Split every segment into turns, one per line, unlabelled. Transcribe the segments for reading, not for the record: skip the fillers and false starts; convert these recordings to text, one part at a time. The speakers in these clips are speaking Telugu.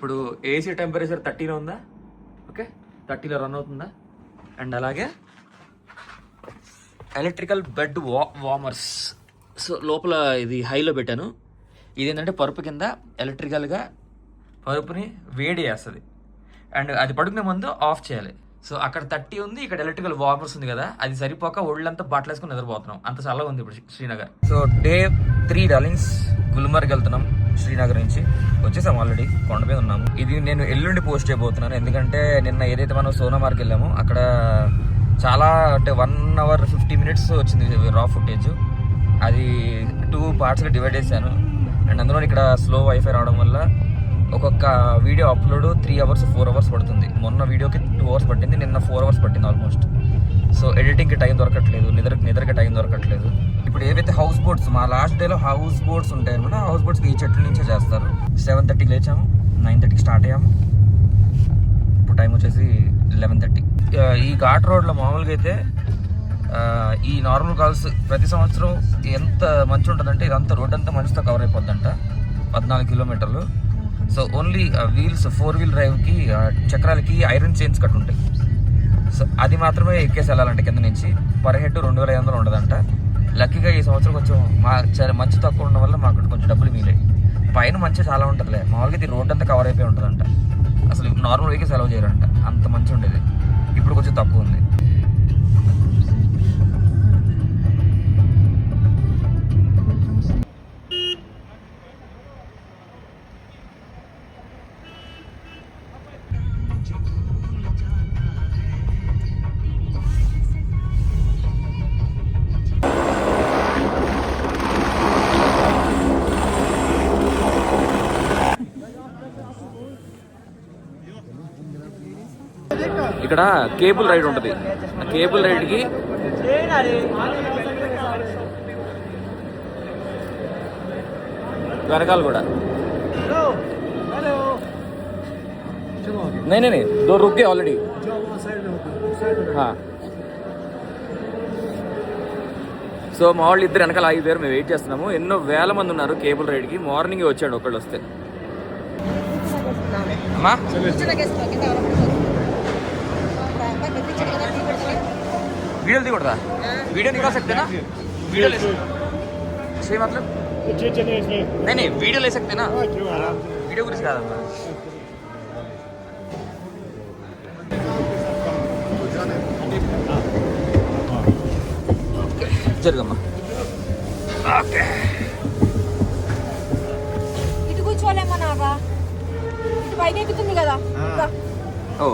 ఇప్పుడు ఏసీ టెంపరేచర్ 30లో ఉందా? ఓకే, 30లో రన్ అవుతుందా? అండ్ అలాగే ఎలక్ట్రికల్ బెడ్ వార్మర్స్. సో లోపల ఇది హైలో పెట్టాను. ఇది ఏంటంటే పరుపు కింద ఎలక్ట్రికల్గా పరుపుని వేడి చేస్తుంది. అండ్ అది పడుకునే ముందు ఆఫ్ చేయాలి. సో అక్కడ 30 ఉంది, ఇక్కడ ఎలక్ట్రికల్ వార్మర్స్ ఉంది కదా, అది సరిపోక ఒళ్ళంతా బట్టలు వేసుకుని నిద్రపోతున్నాం. అంత చల్లగా ఉంది ఇప్పుడు Srinagar. So day 3 darlings, Gulmarg వెళ్తున్నాం. శ్రీనగర్ నుంచి వచ్చేసాం, ఆల్రెడీ కొండ మీద ఉన్నాము. ఇది నేను ఎల్లుండి పోస్ట్ చేయబోతున్నాను, ఎందుకంటే నిన్న ఏదైతే మనం సోనామార్గ్ వెళ్ళామో అక్కడ చాలా అంటే 1 hour 50 minutes వచ్చింది రా ఫుటేజ్. అది 2 partsగా డివైడ్ చేశాను. అండ్ అందులో ఇక్కడ స్లో వైఫై రావడం వల్ల ఒక్కొక్క వీడియో అప్లోడ్ 3 hours 4 hours పడుతుంది. మొన్న వీడియోకి 2 hours పట్టింది, నిన్న 4 hours పట్టింది ఆల్మోస్ట్. సో ఎడిటింగ్కి టైం దొరకట్లేదు, నిద్రకి టైం దొరకట్లేదు. ఇప్పుడు ఏవైతే హౌస్ బోట్స్, మా లాస్ట్ డేలో హౌస్ బోట్స్ ఉంటాయి అనమాట, హౌస్ బోట్స్కి ఈ చెట్ల నుంచే చేస్తారు. 7:30కి లేచాము, 9:30కి స్టార్ట్ అయ్యాము. ఇప్పుడు టైం వచ్చేసి 11:30. ఈ ఘాట్ రోడ్లో మామూలుగా అయితే ఈ నార్మల్ కాల్స్ ప్రతి సంవత్సరం ఎంత మంచి ఉంటుందంటే ఇదంతా రోడ్ అంతా మంచుతో కవర్ అయిపోద్దంట, 14 kilometers. So only wheels 4-wheel డ్రైవ్కి చక్రాలకి ఐరన్ చైన్స్ కట్టు ఉంటాయి. సో అది మాత్రమే ఎక్కేసి వెళ్ళాలంటే కింద నుంచి. పర్ హెడ్ 2,500 ఉండదంట. లక్కీగా ఈ సంవత్సరం కొంచెం మంచు తక్కువ ఉండడం వల్ల మాకు కొంచెం డబ్బులు మిగిలాయి. పైన మంచి చాలా ఉంటుందిలే, మామూలుగా ఇది రోడ్ అంతా కవర్ అయిపోయి ఉంటుందంట. అసలు నార్మల్ వెహికల్స్ అలౌ చేయరంట, అంత మంచి ఉండేది. ఇప్పుడు కొంచెం తక్కువ ఉంది. ఇక్కడ కేబుల్ రైడ్ ఉంటుంది. ఆ కేబుల్ రైడ్కి వెనకాల కూడా नहीं 2 रुक गए ऑलरेडी. సో మా వాళ్ళు ఇద్దరు వెనకాల ఆగిపోయారు, మేము వెయిట్ చేస్తున్నాము. ఎన్నో వేల మంది ఉన్నారు కేబుల్ రైడ్కి. మార్నింగ్ వచ్చాడు ఒకళ్ళు వస్తే. అమ్మా वीडियो दी पड़ता वीडियो निकाल सकते ना? वीडियो ले सही मतलब नहीं वीडियो ले सकते ना? वीडियो कुछ कहा था జరగమ్మా. ఓకే ఇటు కూర్చోలేమన్నావా? ఇటు పైకి ఎక్కుతుంది కదా. ఓ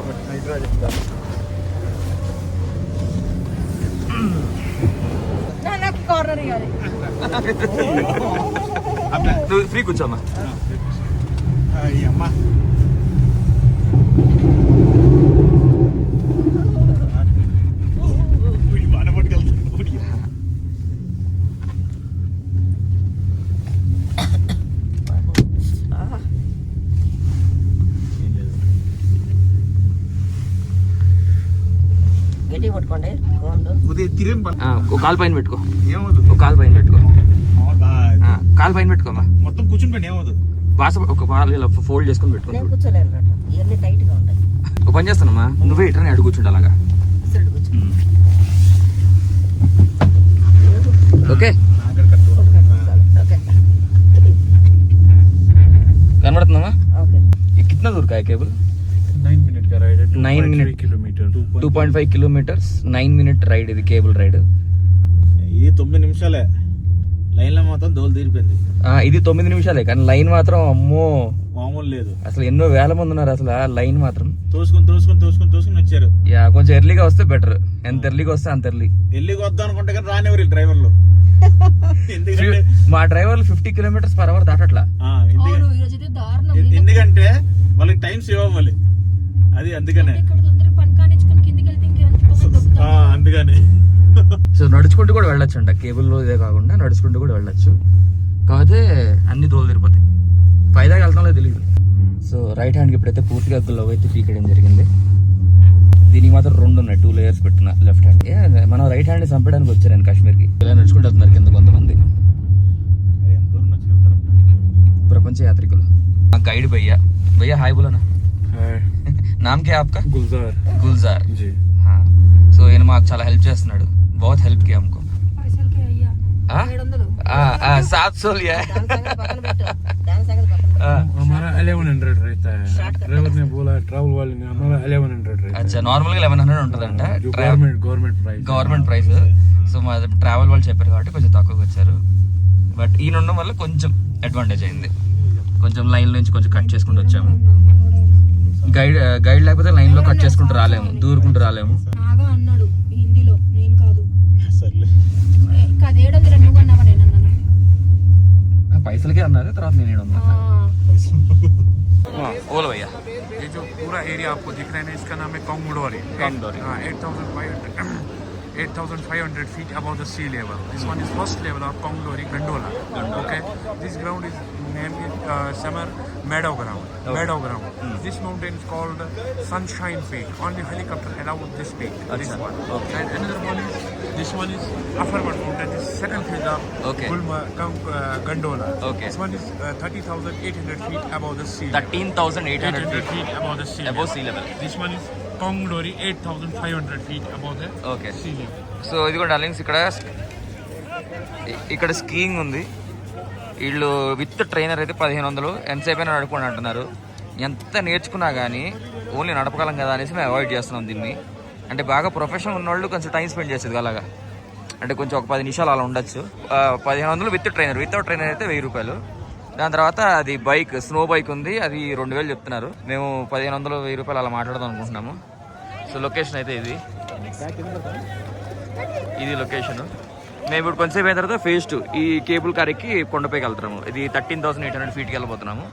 కార్నర్ ఇవ్వాలి. ఫ్రీ కూర్చోమ్మా. కాలు పైన పెట్టుకో, కాలు పైన పెట్టుకో, కాలు పైన పెట్టుకోమా. మొత్తం కూర్చుని బాస ఒక ఇలా ఫోల్డ్ చేసుకుని పెట్టుకో. ఒక పని చేస్తానమ్మా, నువ్వే ఇట్లా అడుగు కూర్చుంటా అలాగా. ఓకే కనబడుతుందమ్మా. कितना दूर का है केबल?
9 minute का राइड है.
9 minute 2.5 kilometers 9 minute రైడ్. ఇది కేబుల్ రైడ్.
ఇది 9 నిమిషాలే. లైన్ లో మాత్రం దోలు తీరిపోయింది.
ఇది 9 నిమిషాలే, కానీ లైన్ మాత్రం అమ్మో
మామూలు లేదు.
అసలు ఎన్నో వేల మంది ఉన్నారు. అసలు లైన్ మాత్రం
తోసుకుని వచ్చారు.
కొంచెం ఎర్లీగా వస్తే బెటర్. ఎంత ఎర్లీగా వస్తే అంత ఎర్లీగా
వద్దాం అనుకుంటే కానీ రానివ్వరు డ్రైవర్లు.
మా డ్రైవర్లు 50 km/h దాటట్లా.
ఎందుకంటే వాళ్ళకి టైం సేవ్ అవ్వాలి, అది అందుకనే. అందుకని
సో నడుచుకుంటూ కూడా వెళ్ళొచ్చు అంట కేబుల్లో. ఇదే కాకుండా నడుచుకుంటూ కూడా వెళ్ళొచ్చు, కాకపోతే అన్ని దోలు తిరిపోతాయి. ఫైదాకి వెళ్తాంలో తెలియదు. సో రైట్ హ్యాండ్కి ఇప్పుడైతే పూర్తిగా గ్లవ్ అయితే పీకేయడం జరిగింది. దీనికి మాత్రం 2 ఉన్నాయి, 2 layers పెట్టిన లెఫ్ట్ హ్యాండ్. మనం రైట్ హ్యాండ్ చంపడానికి వచ్చారు కాశ్మీర్కి. ఇలా నడుచుకుంటూ వెళ్తున్నారు కింద కొంతమంది ప్రపంచ యాత్రికులు. గైడ్ భయ్య भैया हाय बोलो ना. नाम क्या है आपका?
गुलजार
गुलजार.
जी.
हाँ. సో ఈయన మాకు చాలా హెల్ప్ చేస్తున్నాడు. बहुत हेल्प किया हमको. 700 लिया है.
हमारा 1100 रहता है. ड्राइवर ने बोला ट्रैवल वाले ने हमारा 1100 रहता है.
अच्छा నార్మల్ గా 1100 ఉంటదంట.
Government price.
సో మా ట్రావెల్ వాళ్ళు చెప్పారు కాబట్టి కొంచెం తక్కువకి వచ్చారు. బట్ ఈయన ఉండడం వల్ల కొంచెం అడ్వాంటేజ్ అయింది. కొంచెం లైన్ నుంచి కొంచెం కట్ చేసుకుంటూ వచ్చాము. గైడ్ లేకపోతే లైన్ లో కట్ చేసుకుంటూ రాలేము, దూరుకుంటూ రాలేము.
అన్నాడు హిందీలో, నేను కాదు.
పైసలకే అన్నారు, తర్వాత నేను ఓలో भैया.
ये जो पूरा एरिया आपको दिख रहा है ना, इसका नाम है कोंगडोरी. 8,500 feet above the sea level. This one is first level of Kongsdori Gondola. Okay, this ground is named summer meadow ground. Meadow ground. This mountain is called Sunshine Peak. Only helicopter allowed this peak. This one.
Okay.
And another one is this one is Afterward Mountain. This is second phase of
Okay.
Gondola.
Okay.
This one is 30,800 feet above the sea.
13,800
feet above the sea.
above sea level.
This one is Kongsdori 8,500 feet above the
okay.
sea level.
So ఇది కూడా డార్లింగ్స్, ఇక్కడ స్కీయింగ్ ఉంది. వీళ్ళు విత్ ట్రైనర్ అయితే 1500, ఎంతసేపు అయినా నడుపుకోండి అంటున్నారు. ఎంత నేర్చుకున్నా కానీ ఓన్లీ నడపగలం కదా అనేసి మేము అవాయిడ్ చేస్తున్నాం దీన్ని. అంటే బాగా ప్రొఫెషన్ ఉన్నవాళ్ళు కొంచెం టైం స్పెండ్ చేసేది అలాగా, అంటే కొంచెం ఒక 10 నిమిషాలు అలా ఉండొచ్చు. 1500 విత్ ట్రైనర్. వితౌట్ ట్రైనర్ అయితే 1000 రూపాయలు. దాని తర్వాత అది బైక్, స్నో బైక్ ఉంది, అది 2000 చెప్తున్నారు. మేము 1500 1000 రూపాయలు అలా మాట్లాడదాం అనుకుంటున్నాము. సో లొకేషన్ అయితే ఇది లొకేషన్. మేము ఇప్పుడు కొంచెంసేపు అయిన తర్వాత ఫేజ్ 2 ఈ కేబుల్ కార్ ఎక్కి కొండపైకి వెళ్తున్నాము. ఇది 13,800 ఫీట్కి వెళ్ళిపోతున్నాము.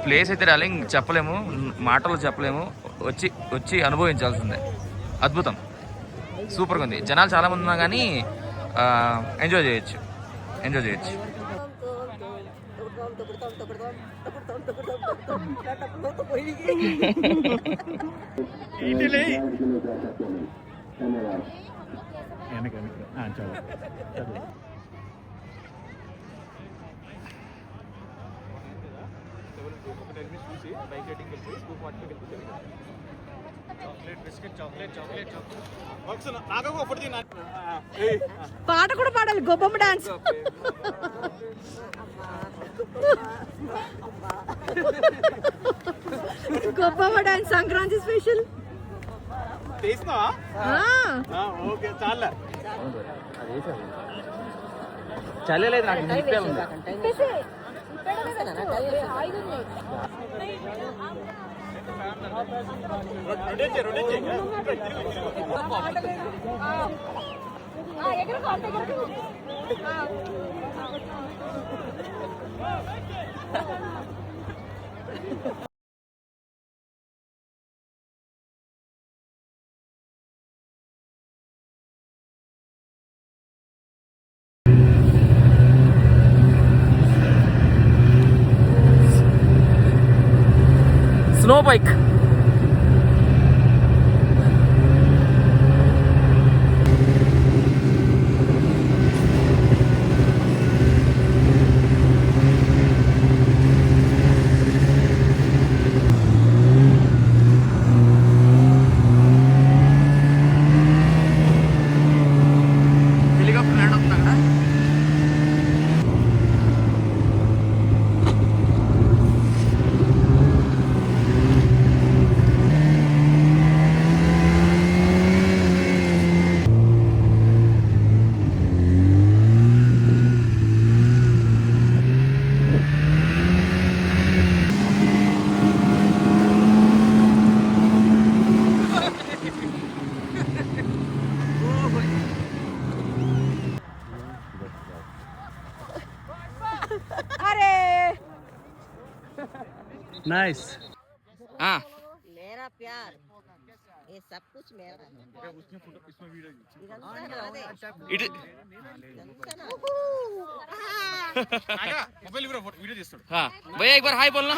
ప్లేస్ అయితే డార్లింగ్ చెప్పలేము, మాటలు చెప్పలేము, వచ్చి అనుభవించాల్సిందే. అద్భుతం, సూపర్గా ఉంది. జనాలు చాలామంది ఉన్నా కానీ ఎంజాయ్ చేయొచ్చు.
పాట కూడా పాడాలి, గొప్పమ్మ డాన్స్. గొప్పమ్మ డాన్స్ సంక్రాంతి స్పెషల్.
చల్లలేదు నాకు. Snow bike. హెలికాప్టర్ ల్యాండ్ అవుతుంది అక్కడ.
नाइस.
मेरा प्यार ये सब कुछ मेरा है.
भैया एक बार हाय बोलना.